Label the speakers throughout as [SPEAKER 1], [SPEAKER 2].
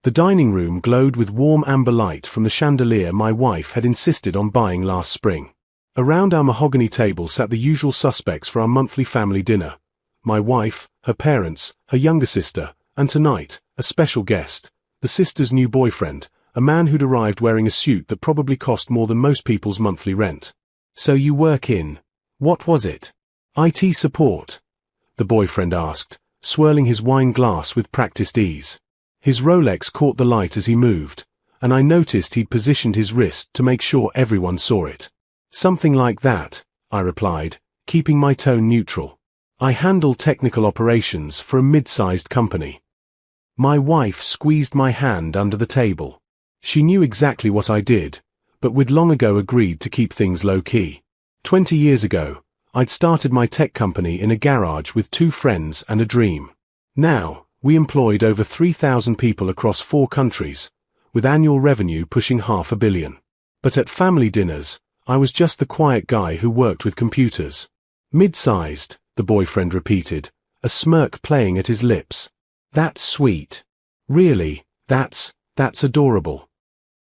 [SPEAKER 1] The dining room glowed with warm amber light from the chandelier my wife had insisted on buying last spring. Around our mahogany table sat the usual suspects for our monthly family dinner. My wife, her parents, her younger sister, and tonight, a special guest, the sister's new boyfriend, a man who'd arrived wearing a suit that probably cost more than most people's monthly rent. "So you work in, what was it? IT support?" the boyfriend asked, swirling his wine glass with practiced ease. His Rolex caught the light as he moved, and I noticed he'd positioned his wrist to make sure everyone saw it. "Something like that," I replied, keeping my tone neutral. "I handle technical operations for a mid-sized company." My wife squeezed my hand under the table. She knew exactly what I did, but we'd long ago agreed to keep things low-key. 20 years ago, I'd started my tech company in a garage with 2 friends and a dream. Now, we employed over 3,000 people across 4 countries, with annual revenue pushing $500 million. But at family dinners, I was just the quiet guy who worked with computers. "Mid-sized," the boyfriend repeated, a smirk playing at his lips. "That's sweet. Really, that's adorable."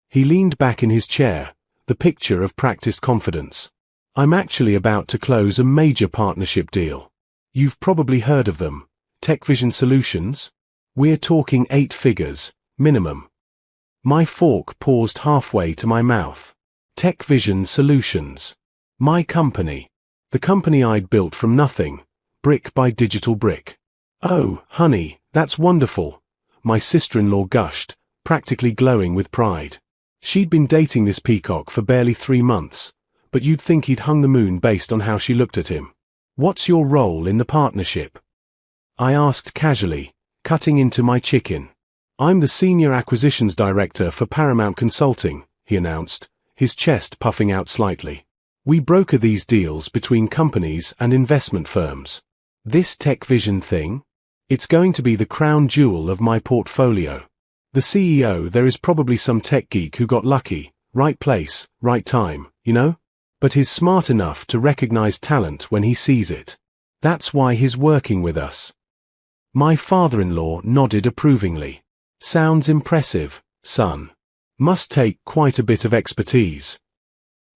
[SPEAKER 1] He leaned back in his chair, the picture of practiced confidence. "I'm actually about to close a major partnership deal. You've probably heard of them. TechVision Solutions? We're talking 8 figures, minimum." My fork paused halfway to my mouth. TechVision Solutions. My company. The company I'd built from nothing, brick by digital brick. "Oh, honey, that's wonderful," my sister-in-law gushed, practically glowing with pride. She'd been dating this peacock for barely 3 months, but you'd think he'd hung the moon based on how she looked at him. "What's your role in the partnership?" I asked casually, cutting into my chicken. "I'm the Senior Acquisitions Director for Paramount Consulting," he announced, his chest puffing out slightly. "We broker these deals between companies and investment firms. This TechVision thing? It's going to be the crown jewel of my portfolio. The CEO there is probably some tech geek who got lucky, right place, right time, you know? But he's smart enough to recognize talent when he sees it. That's why he's working with us." My father-in-law nodded approvingly. "Sounds impressive, son. Must take quite a bit of expertise."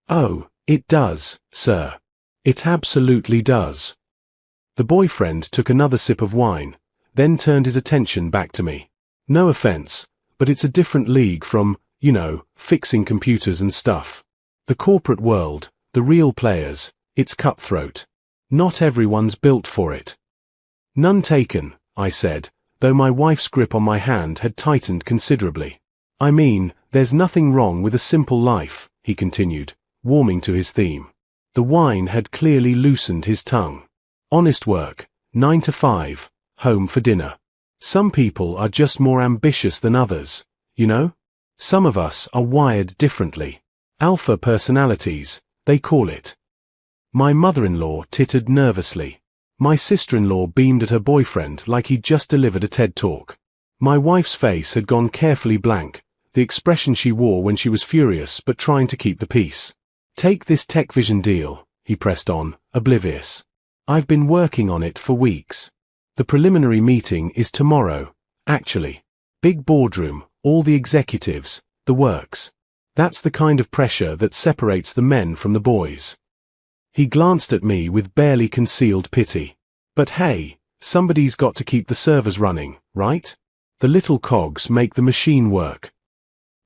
[SPEAKER 1] "Oh, it does, sir. It absolutely does." The boyfriend took another sip of wine, then turned his attention back to me. "No offense, but it's a different league from, fixing computers and stuff. The corporate world, the real players, it's cutthroat. Not everyone's built for it." "None taken," I said, though my wife's grip on my hand had tightened considerably. "I mean, there's nothing wrong with a simple life," he continued, warming to his theme. The wine had clearly loosened his tongue. "Honest work, 9 to 5, home for dinner. Some people are just more ambitious than others, you know? Some of us are wired differently. Alpha personalities, they call it." My mother-in-law tittered nervously. My sister-in-law beamed at her boyfriend like he'd just delivered a TED talk. My wife's face had gone carefully blank, the expression she wore when she was furious but trying to keep the peace. "Take this TechVision deal," he pressed on, oblivious. "I've been working on it for weeks. The preliminary meeting is tomorrow, actually. Big boardroom, all the executives, the works. That's the kind of pressure that separates the men from the boys." He glanced at me with barely concealed pity. "But hey, somebody's got to keep the servers running, right? The little cogs make the machine work."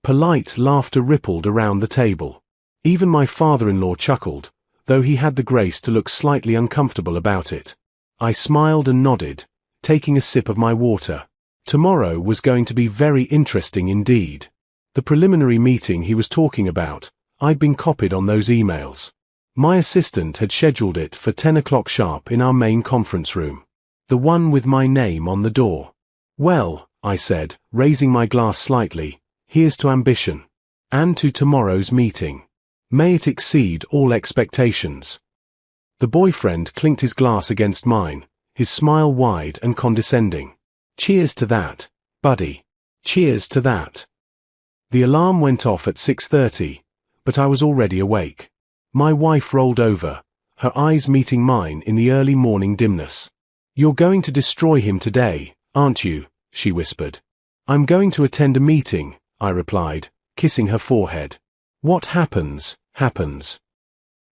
[SPEAKER 1] Polite laughter rippled around the table. Even my father-in-law chuckled, though he had the grace to look slightly uncomfortable about it. I smiled and nodded, taking a sip of my water. Tomorrow was going to be very interesting indeed. The preliminary meeting he was talking about, I'd been copied on those emails. My assistant had scheduled it for 10 o'clock sharp in our main conference room. The one with my name on the door. "Well," I said, raising my glass slightly, "here's to ambition. And to tomorrow's meeting. May it exceed all expectations." The boyfriend clinked his glass against mine, his smile wide and condescending. "Cheers to that, buddy. Cheers to that." The alarm went off at 6:30, but I was already awake. My wife rolled over, her eyes meeting mine in the early morning dimness. "You're going to destroy him today, aren't you?" she whispered. I'm going to attend a meeting, I replied, kissing her forehead. What happens, happens.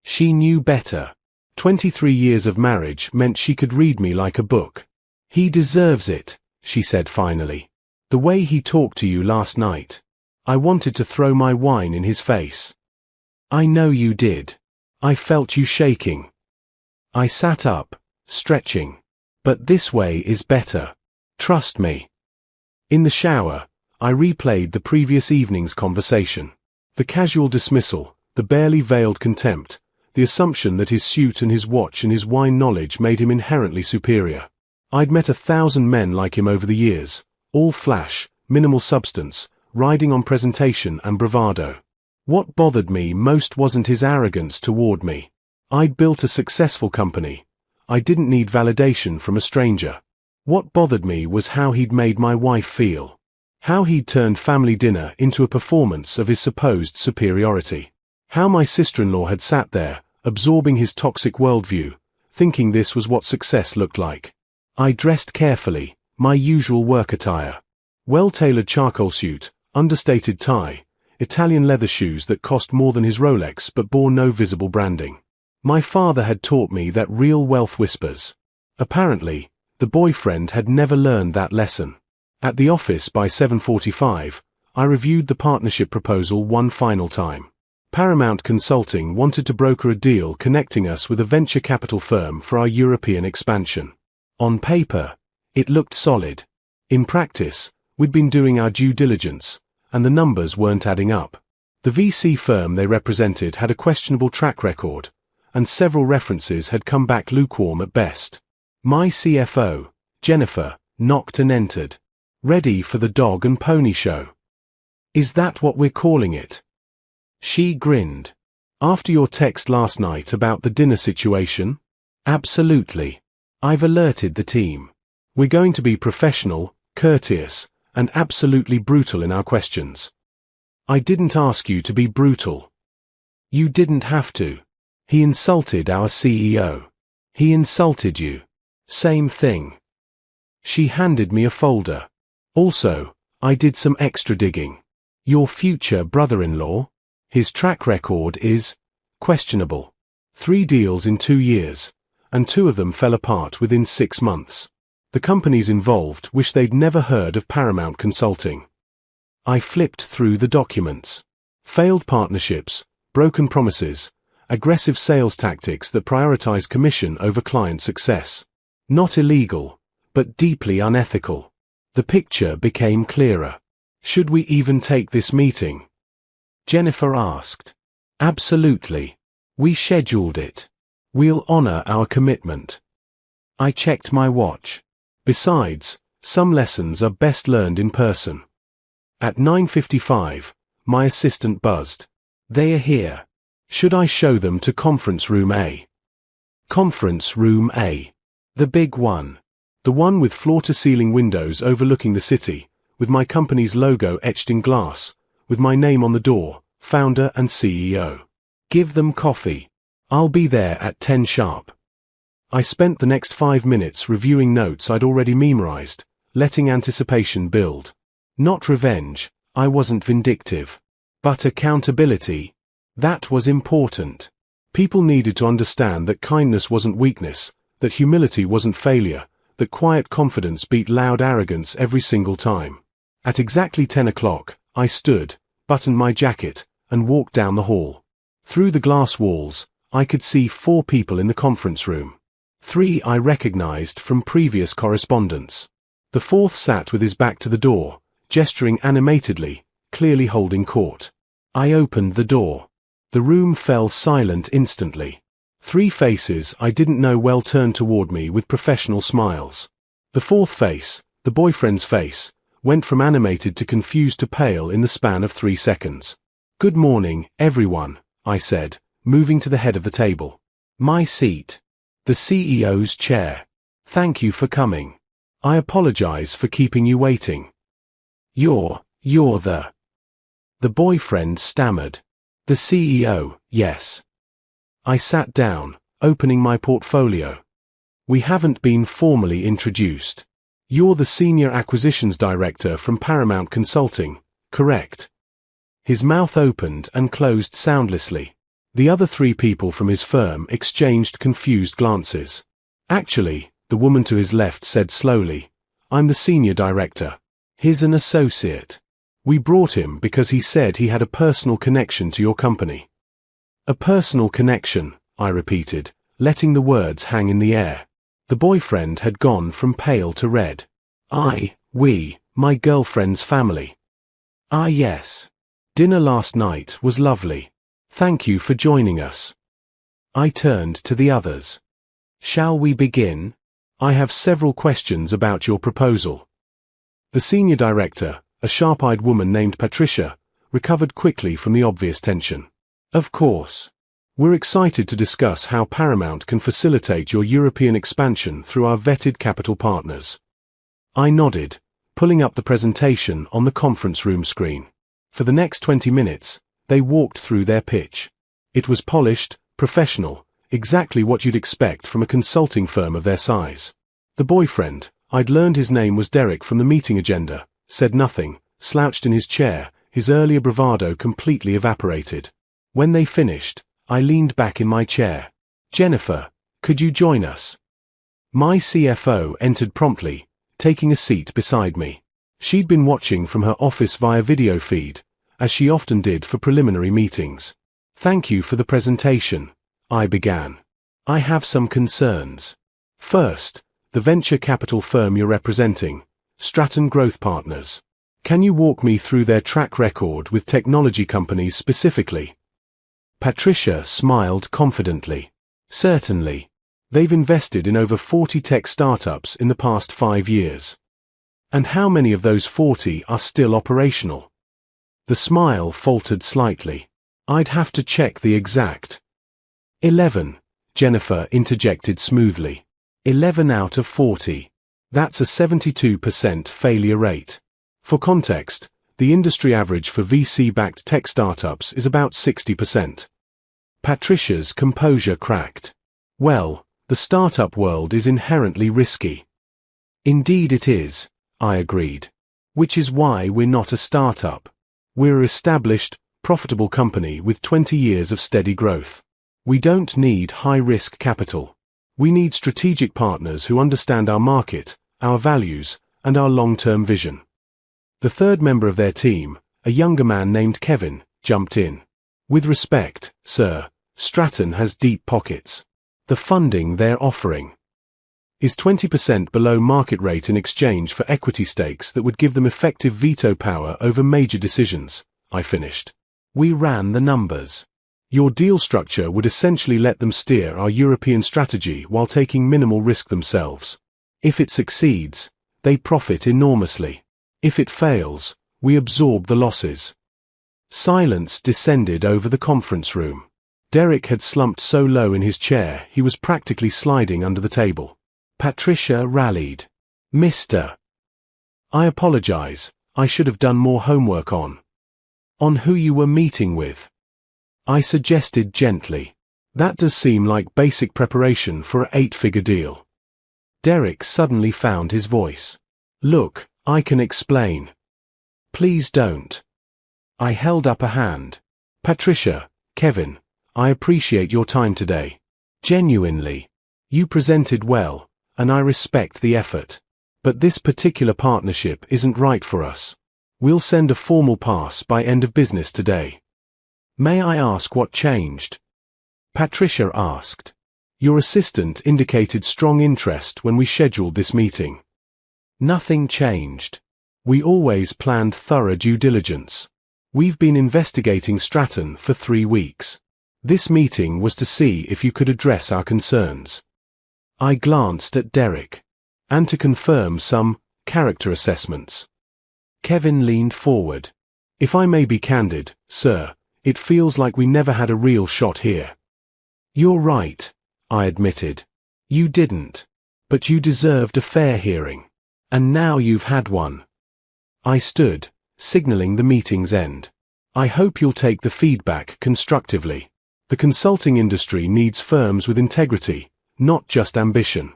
[SPEAKER 1] She knew better. 23 years of marriage meant she could read me like a book. He deserves it, she said finally. The way he talked to you last night. I wanted to throw my wine in his face. I know you did. I felt you shaking. I sat up, stretching. But this way is better. Trust me. In the shower, I replayed the previous evening's conversation. The casual dismissal, the barely veiled contempt, the assumption that his suit and his watch and his wine knowledge made him inherently superior. I'd met 1,000 men like him over the years, all flash, minimal substance, riding on presentation and bravado. What bothered me most wasn't his arrogance toward me. I'd built a successful company. I didn't need validation from a stranger. What bothered me was how he'd made my wife feel. How he'd turned family dinner into a performance of his supposed superiority. How my sister-in-law had sat there, absorbing his toxic worldview, thinking this was what success looked like. I dressed carefully, my usual work attire. Well-tailored charcoal suit, understated tie, Italian leather shoes that cost more than his Rolex but bore no visible branding. My father had taught me that real wealth whispers. Apparently, the boyfriend had never learned that lesson. At the office by 7:45, I reviewed the partnership proposal one final time. Paramount Consulting wanted to broker a deal connecting us with a venture capital firm for our European expansion. On paper, it looked solid. In practice, we'd been doing our due diligence, and the numbers weren't adding up. The VC firm they represented had a questionable track record, and several references had come back lukewarm at best. My CFO, Jennifer, knocked and entered. Ready for the dog and pony show. Is that what we're calling it? She grinned. After your text last night about the dinner situation? Absolutely. I've alerted the team. We're going to be professional, courteous, and absolutely brutal in our questions. I didn't ask you to be brutal. You didn't have to. He insulted our CEO. He insulted you. Same thing. She handed me a folder. Also, I did some extra digging. Your future brother-in-law? His track record is questionable. 3 deals in 2 years, and 2 of them fell apart within 6 months. The companies involved wished they'd never heard of Paramount Consulting. I flipped through the documents. Failed partnerships, broken promises, aggressive sales tactics that prioritize commission over client success. Not illegal, but deeply unethical. The picture became clearer. Should we even take this meeting? Jennifer asked. Absolutely. We scheduled it. We'll honor our commitment. I checked my watch. Besides, some lessons are best learned in person. At 9:55, my assistant buzzed. They are here. Should I show them to Conference Room A? Conference Room A. The big one. The one with floor-to-ceiling windows overlooking the city, with my company's logo etched in glass, with my name on the door, founder and CEO. Give them coffee. I'll be there at 10 sharp. I spent the next 5 minutes reviewing notes I'd already memorized, letting anticipation build. Not revenge, I wasn't vindictive. But accountability. That was important. People needed to understand that kindness wasn't weakness, that humility wasn't failure, that quiet confidence beat loud arrogance every single time. At exactly 10 o'clock, I stood, buttoned my jacket, and walked down the hall. Through the glass walls, I could see 4 people in the conference room. 3 I recognized from previous correspondence. The 4th sat with his back to the door, gesturing animatedly, clearly holding court. I opened the door. The room fell silent instantly. 3 faces I didn't know well turned toward me with professional smiles. The 4th face, the boyfriend's face, went from animated to confused to pale in the span of 3 seconds. Good morning, everyone, I said, moving to the head of the table. My seat. The CEO's chair. Thank you for coming. I apologize for keeping you waiting. You're the boyfriend stammered. The CEO, yes. I sat down, opening my portfolio. We haven't been formally introduced. You're the Senior Acquisitions Director from Paramount Consulting, correct? His mouth opened and closed soundlessly. The other three people from his firm exchanged confused glances. Actually, the woman to his left said slowly, I'm the Senior Director. He's an associate. We brought him because he said he had a personal connection to your company. A personal connection, I repeated, letting the words hang in the air. The boyfriend had gone from pale to red. My girlfriend's family. Ah yes. Dinner last night was lovely. Thank you for joining us. I turned to the others. Shall we begin? I have several questions about your proposal. The Senior Director, a sharp-eyed woman named Patricia, recovered quickly from the obvious tension. Of course. We're excited to discuss how Paramount can facilitate your European expansion through our vetted capital partners. I nodded, pulling up the presentation on the conference room screen. For the next 20 minutes, they walked through their pitch. It was polished, professional, exactly what you'd expect from a consulting firm of their size. The boyfriend, I'd learned his name was Derek from the meeting agenda, said nothing, slouched in his chair, his earlier bravado completely evaporated. When they finished, I leaned back in my chair. Jennifer, could you join us? My CFO entered promptly, taking a seat beside me. She'd been watching from her office via video feed, as she often did for preliminary meetings. Thank you for the presentation, I began. I have some concerns. First, the venture capital firm you're representing, Stratton Growth Partners. Can you walk me through their track record with technology companies specifically? Patricia smiled confidently. Certainly. They've invested in over 40 tech startups in the past 5 years. And how many of those 40 are still operational? The smile faltered slightly. I'd have to check the exact. 11, Jennifer interjected smoothly. 11 out of 40. That's a 72% failure rate. For context, the industry average for VC-backed tech startups is about 60%. Patricia's composure cracked. Well, the startup world is inherently risky. Indeed it is, I agreed. Which is why we're not a startup. We're an established, profitable company with 20 years of steady growth. We don't need high-risk capital. We need strategic partners who understand our market, our values, and our long-term vision. The third member of their team, a younger man named Kevin, jumped in. With respect, sir, Stratton has deep pockets. The funding they're offering is 20% below market rate in exchange for equity stakes that would give them effective veto power over major decisions, I finished. We ran the numbers. Your deal structure would essentially let them steer our European strategy while taking minimal risk themselves. If it succeeds, they profit enormously. If it fails, we absorb the losses. Silence descended over the conference room. Derek had slumped so low in his chair he was practically sliding under the table. Patricia rallied. Mr. I apologize, I should have done more homework on who you were meeting with. I suggested gently. That does seem like basic preparation for an 8-figure deal. Derek suddenly found his voice. Look, I can explain. Please don't. I held up a hand. Patricia, Kevin, I appreciate your time today. Genuinely. You presented well, and I respect the effort. But this particular partnership isn't right for us. We'll send a formal pass by end of business today. May I ask what changed? Patricia asked. Your assistant indicated strong interest when we scheduled this meeting. Nothing changed. We always planned thorough due diligence. We've been investigating Stratton for 3 weeks. This meeting was to see if you could address our concerns. I glanced at Derek. And to confirm some character assessments. Kevin leaned forward. If I may be candid, sir, it feels like we never had a real shot here. You're right, I admitted. You didn't. But you deserved a fair hearing. And now you've had one. I stood, signaling the meeting's end. I hope you'll take the feedback constructively. The consulting industry needs firms with integrity, not just ambition.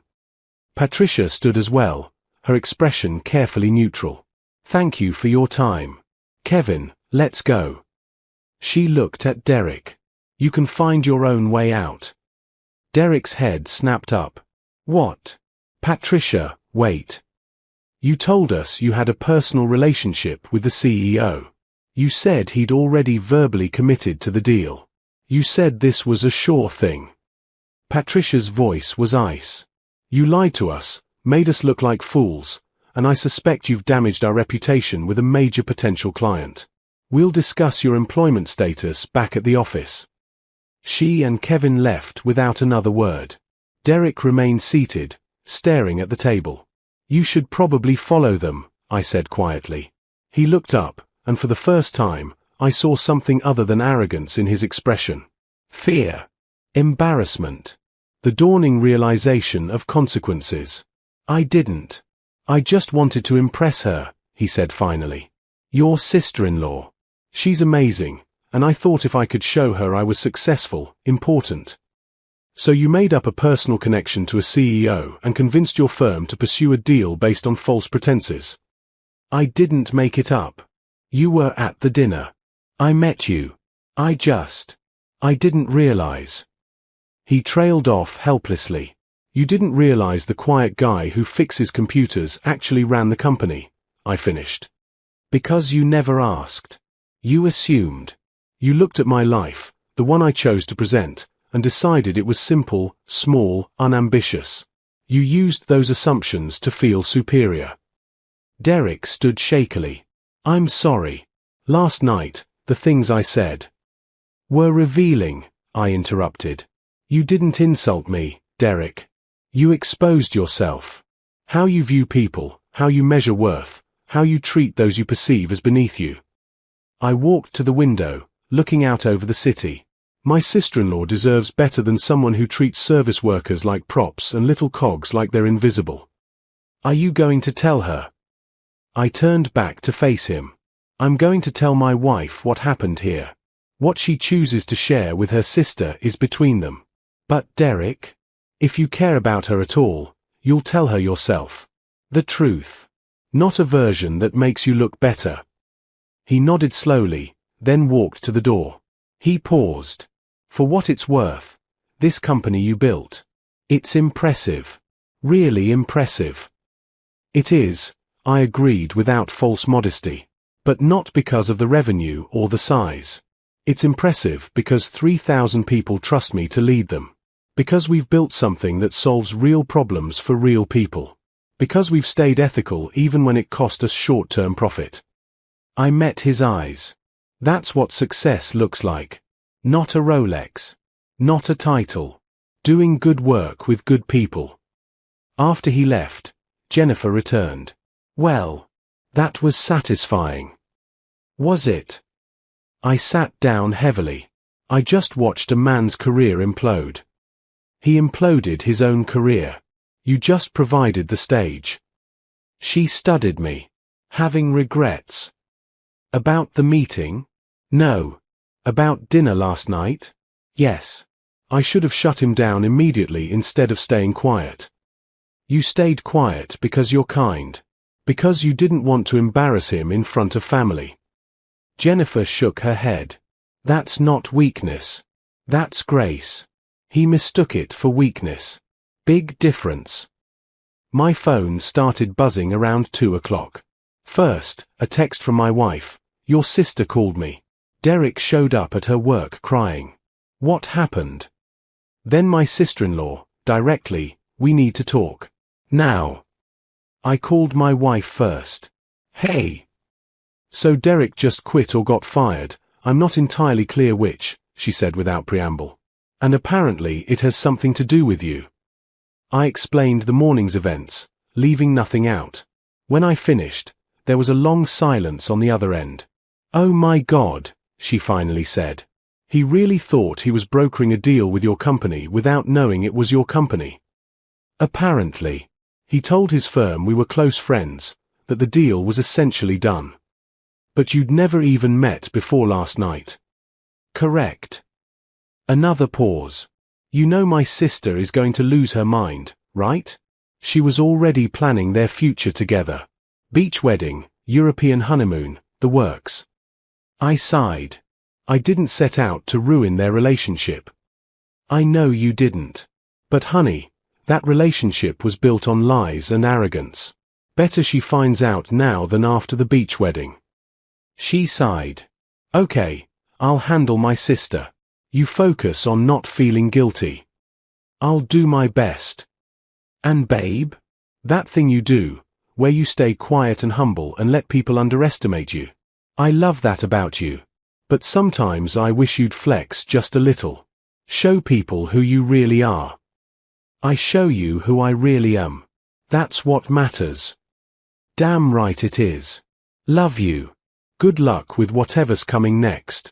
[SPEAKER 1] Patricia stood as well, her expression carefully neutral. "Thank you for your time. Kevin, let's go." She looked at Derek. "You can find your own way out." Derek's head snapped up. "What?" "Patricia, wait. You told us you had a personal relationship with the CEO. You said he'd already verbally committed to the deal. You said this was a sure thing." Patricia's voice was ice. "You lied to us, made us look like fools, and I suspect you've damaged our reputation with a major potential client. We'll discuss your employment status back at the office." She and Kevin left without another word. Derek remained seated, staring at the table. "You should probably follow them," I said quietly. He looked up, and for the first time, I saw something other than arrogance in his expression. Fear. Embarrassment. The dawning realization of consequences. "I didn't. I just wanted to impress her," he said finally. "Your sister-in-law. She's amazing, and I thought if I could show her I was successful, important." "So you made up a personal connection to a CEO and convinced your firm to pursue a deal based on false pretenses?" "I didn't make it up. You were at the dinner. I met you. I didn't realize." He trailed off helplessly. "You didn't realize the quiet guy who fixes computers actually ran the company," I finished. "Because you never asked. You assumed. You looked at my life, the one I chose to present, and decided it was simple, small, unambitious. You used those assumptions to feel superior." Derek stood shakily. "I'm sorry. Last night, the things I said were revealing," I interrupted. "You didn't insult me, Derek. You exposed yourself. How you view people, how you measure worth, how you treat those you perceive as beneath you." I walked to the window, looking out over the city. My sister-in-law deserves better than someone who treats service workers like props and little cogs like they're invisible. "Are you going to tell her?" I turned back to face him. "I'm going to tell my wife what happened here. What she chooses to share with her sister is between them. But Derek, if you care about her at all, you'll tell her yourself. The truth. Not a version that makes you look better." He nodded slowly, then walked to the door. He paused. "For what it's worth, this company you built. It's impressive. Really impressive." "It is," I agreed without false modesty. "But not because of the revenue or the size. It's impressive because 3,000 people trust me to lead them. Because we've built something that solves real problems for real people. Because we've stayed ethical even when it cost us short-term profit." I met his eyes. "That's what success looks like. Not a Rolex. Not a title. Doing good work with good people." After he left, Jennifer returned. "Well, that was satisfying." "Was it?" I sat down heavily. I just watched a man's career implode. He imploded his own career. You just provided the stage. She studied me. "Having regrets?" "About the meeting?" "No." "About dinner last night?" "Yes." I should have shut him down immediately instead of staying quiet. "You stayed quiet because you're kind. Because you didn't want to embarrass him in front of family." Jennifer shook her head. "That's not weakness. That's grace. He mistook it for weakness. Big difference." My phone started buzzing around 2 o'clock. First, a text from my wife. "Your sister called me." Derek showed up at her work crying. "What happened?" Then my sister-in-law, directly, "We need to talk. Now." I called my wife first. "Hey. So Derek just quit or got fired, I'm not entirely clear which," she said without preamble. "And apparently it has something to do with you." I explained the morning's events, leaving nothing out. When I finished, there was a long silence on the other end. "Oh my God," she finally said. "He really thought he was brokering a deal with your company without knowing it was your company." "Apparently. He told his firm we were close friends, that the deal was essentially done." "But you'd never even met before last night." "Correct." Another pause. "You know my sister is going to lose her mind, right? She was already planning their future together. Beach wedding, European honeymoon, the works. I sighed. I didn't set out to ruin their relationship. I know you didn't. But honey, that relationship was built on lies and arrogance. Better she finds out now than after the beach wedding. She sighed. Okay, I'll handle my sister. You focus on not feeling guilty. I'll do my best. And babe? That thing you do, where you stay quiet and humble and let people underestimate you. I love that about you. But sometimes I wish you'd flex just a little. Show people who you really are. I show you who I really am. That's what matters. Damn right it is. Love you. Good luck with whatever's coming next.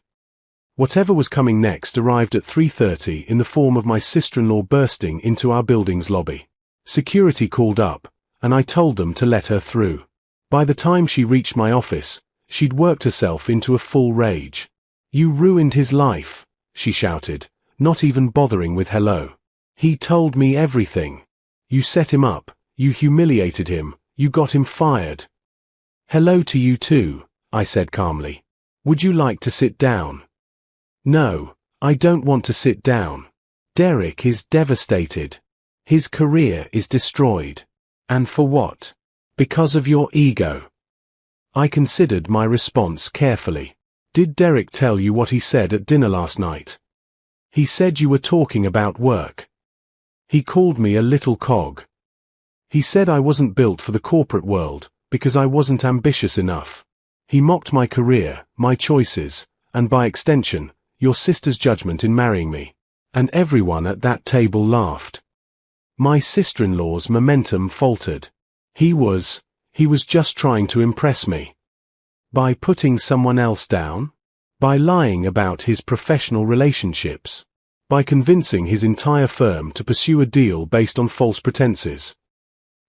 [SPEAKER 1] Whatever was coming next arrived at 3:30 in the form of my sister-in-law bursting into our building's lobby. Security called up, and I told them to let her through. By the time she reached my office, she'd worked herself into a full rage. You ruined his life, she shouted, not even bothering with hello. He told me everything. You set him up, you humiliated him, you got him fired. Hello to you too, I said calmly. Would you like to sit down? No, I don't want to sit down. Derek is devastated. His career is destroyed. And for what? Because of your ego. I considered my response carefully. Did Derek tell you what he said at dinner last night? He said you were talking about work. He called me a little cog. He said I wasn't built for the corporate world, because I wasn't ambitious enough. He mocked my career, my choices, and by extension, your sister's judgment in marrying me. And everyone at that table laughed. My sister-in-law's momentum faltered. He was just trying to impress me. By putting someone else down? By lying about his professional relationships? By convincing his entire firm to pursue a deal based on false pretenses?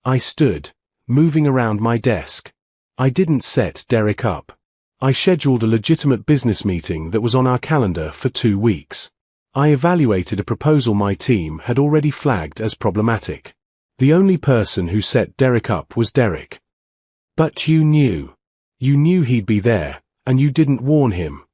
[SPEAKER 1] I stood, moving around my desk. I didn't set Derek up. I scheduled a legitimate business meeting that was on our calendar for 2 weeks. I evaluated a proposal my team had already flagged as problematic. The only person who set Derek up was Derek. But you knew. You knew he'd be there, and you didn't warn him.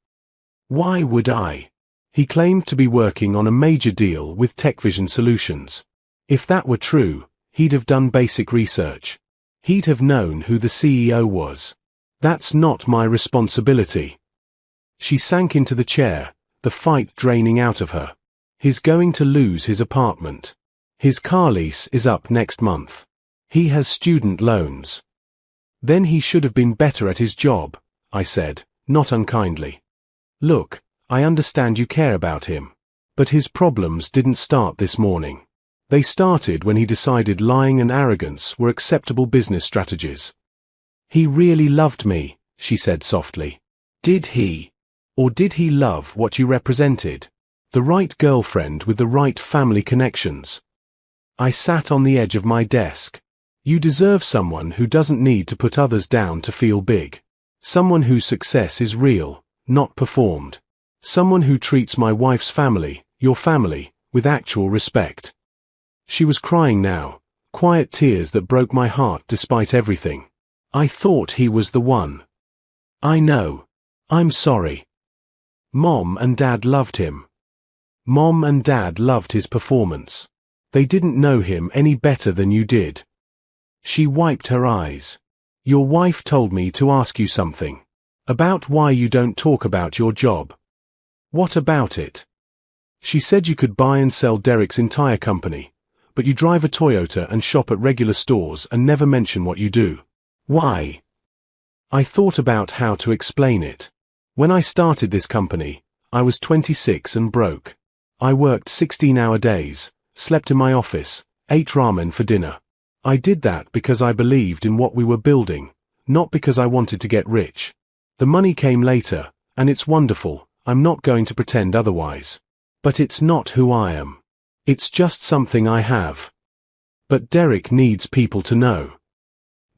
[SPEAKER 1] Why would I? He claimed to be working on a major deal with TechVision Solutions. If that were true, he'd have done basic research. He'd have known who the CEO was. That's not my responsibility. She sank into the chair, the fight draining out of her. He's going to lose his apartment. His car lease is up next month. He has student loans. Then he should have been better at his job, I said, not unkindly. Look, I understand you care about him. But his problems didn't start this morning. They started when he decided lying and arrogance were acceptable business strategies. He really loved me, she said softly. Did he? Or did he love what you represented? The right girlfriend with the right family connections. I sat on the edge of my desk. You deserve someone who doesn't need to put others down to feel big. Someone whose success is real, not performed. Someone who treats my wife's family, your family, with actual respect. She was crying now, quiet tears that broke my heart despite everything. I thought he was the one. I know. I'm sorry. Mom and Dad loved him. Mom and Dad loved his performance. They didn't know him any better than you did. She wiped her eyes. Your wife told me to ask you something. About why you don't talk about your job. What about it? She said you could buy and sell Derek's entire company, but you drive a Toyota and shop at regular stores and never mention what you do. Why? I thought about how to explain it. When I started this company, I was 26 and broke. I worked 16-hour days, slept in my office, ate ramen for dinner. I did that because I believed in what we were building, not because I wanted to get rich. The money came later, and it's wonderful, I'm not going to pretend otherwise. But it's not who I am. It's just something I have. But Derek needs people to know.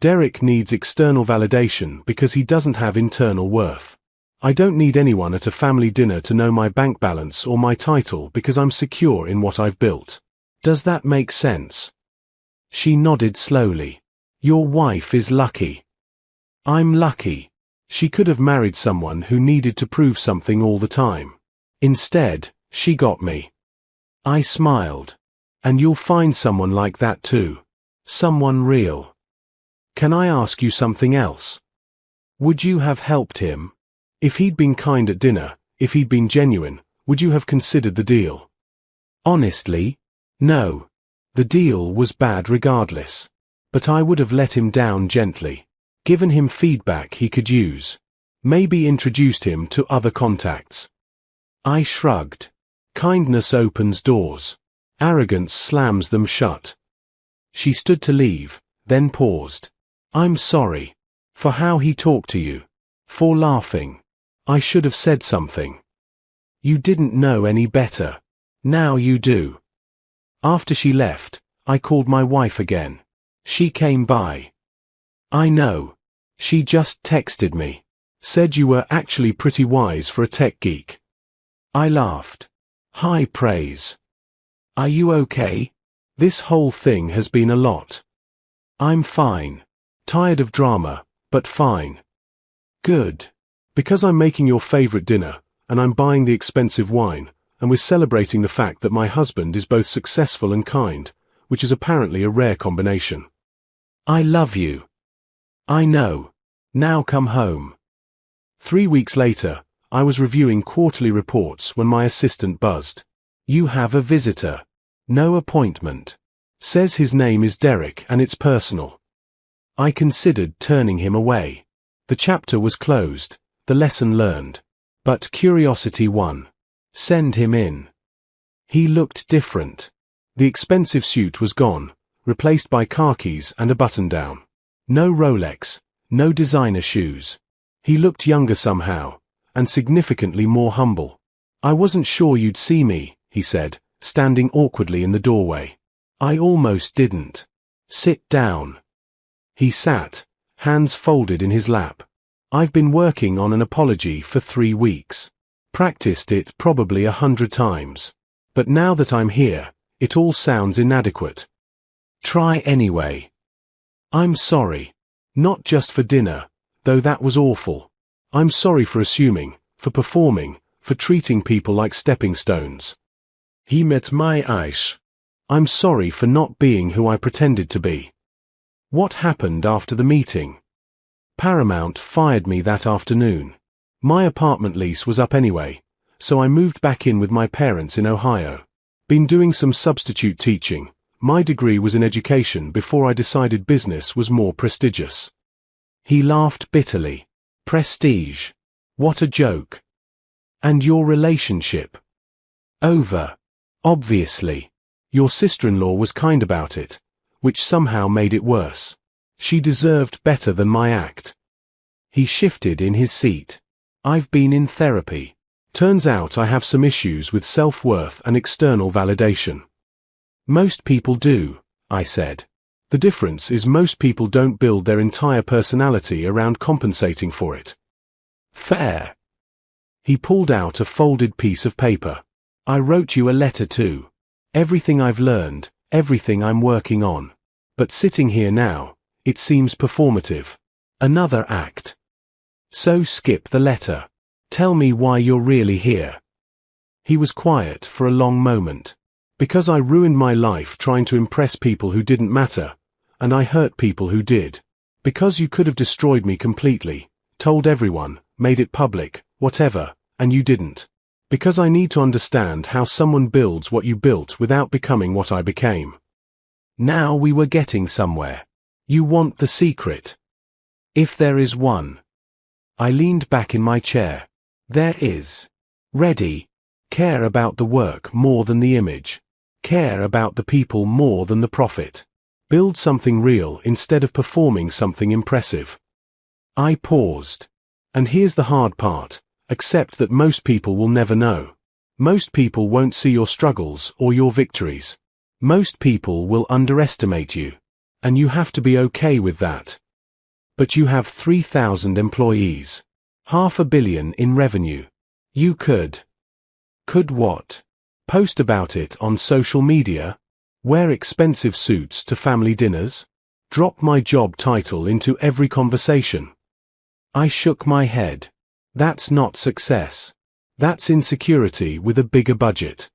[SPEAKER 1] Derek needs external validation because he doesn't have internal worth. I don't need anyone at a family dinner to know my bank balance or my title because I'm secure in what I've built. Does that make sense? She nodded slowly. Your wife is lucky. I'm lucky. She could have married someone who needed to prove something all the time. Instead, she got me. I smiled. And you'll find someone like that too. Someone real. Can I ask you something else? Would you have helped him? If he'd been kind at dinner, if he'd been genuine, would you have considered the deal? Honestly, no. The deal was bad regardless. But I would have let him down gently. Given him feedback he could use. Maybe introduced him to other contacts. I shrugged. Kindness opens doors. Arrogance slams them shut. She stood to leave, then paused. I'm sorry. For how he talked to you. For laughing. I should have said something. You didn't know any better. Now you do. After she left, I called my wife again. She came by. I know. She just texted me. Said you were actually pretty wise for a tech geek. I laughed. High praise. Are you okay? This whole thing has been a lot. I'm fine. Tired of drama, but fine. Good. Because I'm making your favorite dinner, and I'm buying the expensive wine, and we're celebrating the fact that my husband is both successful and kind, which is apparently a rare combination. I love you. I know. Now come home. 3 weeks later, I was reviewing quarterly reports when my assistant buzzed. You have a visitor. No appointment. Says his name is Derek and it's personal. I considered turning him away. The chapter was closed, the lesson learned. But curiosity won. Send him in. He looked different. The expensive suit was gone, replaced by khakis and a button-down. No Rolex, no designer shoes. He looked younger somehow, and significantly more humble. I wasn't sure you'd see me, he said, standing awkwardly in the doorway. I almost didn't. Sit down. He sat, hands folded in his lap. I've been working on an apology for 3 weeks. Practiced it probably 100 times. But now that I'm here, it all sounds inadequate. Try anyway. I'm sorry. Not just for dinner, though that was awful. I'm sorry for assuming, for performing, for treating people like stepping stones. He met my eyes. I'm sorry for not being who I pretended to be. What happened after the meeting? Paramount fired me that afternoon. My apartment lease was up anyway, so I moved back in with my parents in Ohio. Been doing some substitute teaching. My degree was in education before I decided business was more prestigious. He laughed bitterly. Prestige. What a joke. And your relationship? Over. Obviously. Your sister-in-law was kind about it, which somehow made it worse. She deserved better than my act. He shifted in his seat. I've been in therapy. Turns out I have some issues with self-worth and external validation. Most people do, I said. The difference is most people don't build their entire personality around compensating for it. Fair. He pulled out a folded piece of paper. I wrote you a letter too. Everything I've learned, everything I'm working on. But sitting here now, it seems performative. Another act. So skip the letter. Tell me why you're really here. He was quiet for a long moment. Because I ruined my life trying to impress people who didn't matter, and I hurt people who did. Because you could have destroyed me completely, told everyone, made it public, whatever, and you didn't. Because I need to understand how someone builds what you built without becoming what I became. Now we were getting somewhere. You want the secret. If there is one. I leaned back in my chair. There is. Ready. Care about the work more than the image. Care about the people more than the profit. Build something real instead of performing something impressive. I paused. And here's the hard part. Accept that most people will never know. Most people won't see your struggles or your victories. Most people will underestimate you. And you have to be okay with that. But you have 3,000 employees. $500 million in revenue. You could. Could what? Post about it on social media? Wear expensive suits to family dinners? Drop my job title into every conversation? I shook my head. That's not success. That's insecurity with a bigger budget.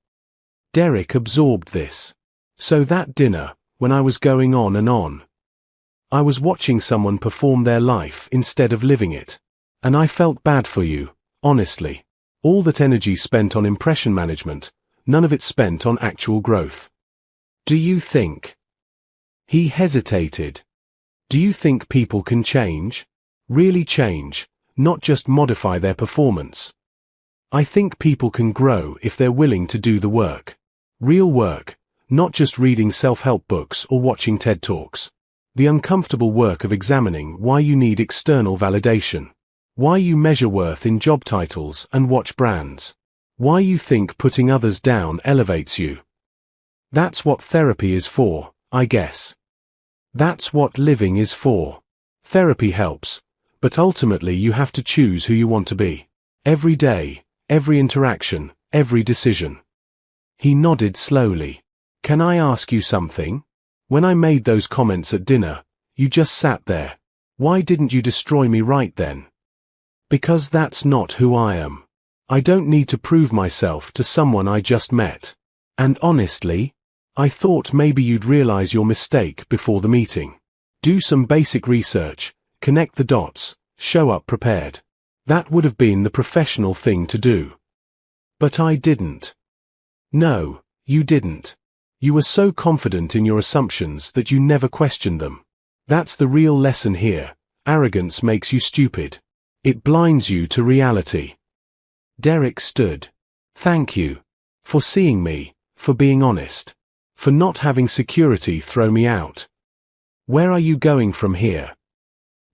[SPEAKER 1] Derek absorbed this. So that dinner, when I was going on and on, I was watching someone perform their life instead of living it. And I felt bad for you, honestly. All that energy spent on impression management, none of it spent on actual growth. Do you think? He hesitated. Do you think people can change? Really change, not just modify their performance? I think people can grow if they're willing to do the work. Real work, not just reading self-help books or watching TED Talks. The uncomfortable work of examining why you need external validation. Why you measure worth in job titles and watch brands. Why you think putting others down elevates you. That's what therapy is for, I guess. That's what living is for. Therapy helps, but ultimately you have to choose who you want to be. Every day, every interaction, every decision. He nodded slowly. Can I ask you something? When I made those comments at dinner, you just sat there. Why didn't you destroy me right then? Because that's not who I am. I don't need to prove myself to someone I just met. And honestly, I thought maybe you'd realize your mistake before the meeting. Do some basic research, connect the dots, show up prepared. That would have been the professional thing to do. But I didn't. No, you didn't. You were so confident in your assumptions that you never questioned them. That's the real lesson here. Arrogance makes you stupid. It blinds you to reality. Derek stood. Thank you. For seeing me, for being honest. For not having security throw me out. Where are you going from here?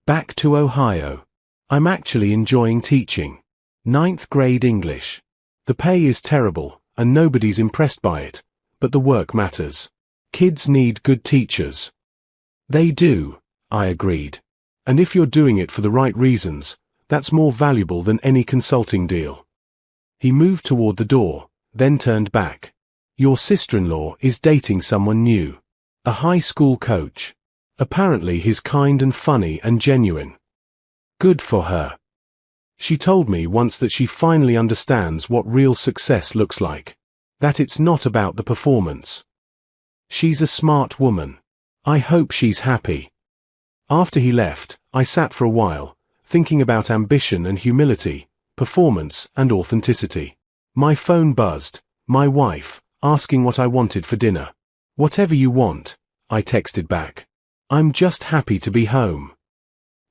[SPEAKER 1] Back to Ohio. I'm actually enjoying teaching. 9th grade English. The pay is terrible, and nobody's impressed by it, but the work matters. Kids need good teachers. They do, I agreed. And if you're doing it for the right reasons, that's more valuable than any consulting deal. He moved toward the door, then turned back. Your sister-in-law is dating someone new. A high school coach. Apparently he's kind and funny and genuine. Good for her. She told me once that she finally understands what real success looks like. That it's not about the performance. She's a smart woman. I hope she's happy. After he left, I sat for a while, thinking about ambition and humility, performance and authenticity. My phone buzzed. My wife, asking what I wanted for dinner. Whatever you want, I texted back. I'm just happy to be home.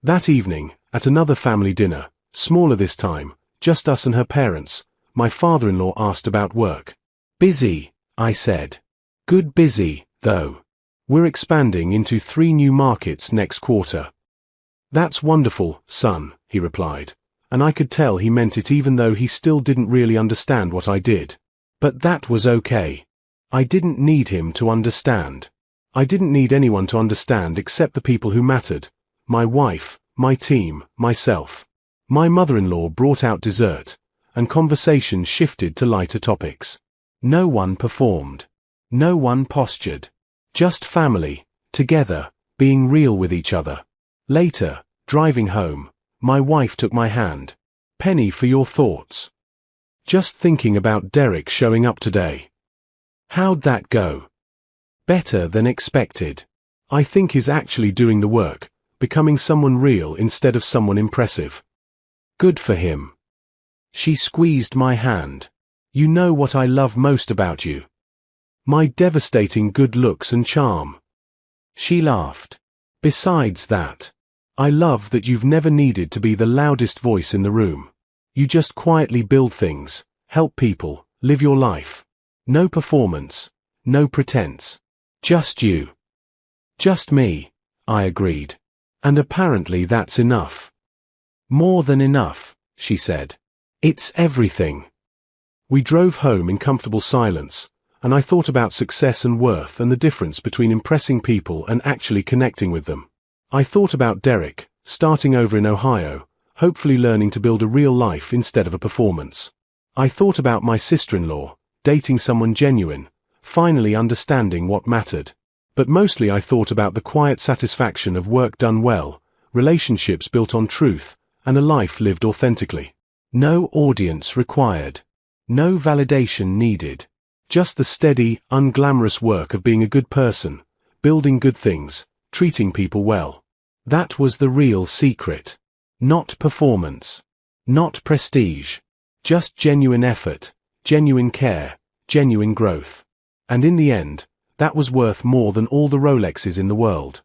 [SPEAKER 1] That evening, at another family dinner, smaller this time, just us and her parents, my father-in-law asked about work. Busy, I said. Good busy, though. We're expanding into 3 new markets next quarter. That's wonderful, son, he replied, and I could tell he meant it even though he still didn't really understand what I did. But that was okay. I didn't need him to understand. I didn't need anyone to understand except the people who mattered. My wife, my team, myself. My mother-in-law brought out dessert, and conversation shifted to lighter topics. No one performed. No one postured. Just family, together, being real with each other. Later, driving home, my wife took my hand. Penny for your thoughts. Just thinking about Derek showing up today. How'd that go? Better than expected. I think he's actually doing the work, becoming someone real instead of someone impressive. Good for him. She squeezed my hand. You know what I love most about you? My devastating good looks and charm. She laughed. Besides that, I love that you've never needed to be the loudest voice in the room. You just quietly build things, help people, live your life. No performance, no pretense. Just you. Just me, I agreed. And apparently that's enough. More than enough, she said. It's everything. We drove home in comfortable silence, and I thought about success and worth and the difference between impressing people and actually connecting with them. I thought about Derek, starting over in Ohio, hopefully learning to build a real life instead of a performance. I thought about my sister-in-law, dating someone genuine, finally understanding what mattered. But mostly I thought about the quiet satisfaction of work done well, relationships built on truth, and a life lived authentically. No audience required. No validation needed. Just the steady, unglamorous work of being a good person, building good things, treating people well. That was the real secret. Not performance. Not prestige. Just genuine effort, genuine care, genuine growth. And in the end, that was worth more than all the Rolexes in the world.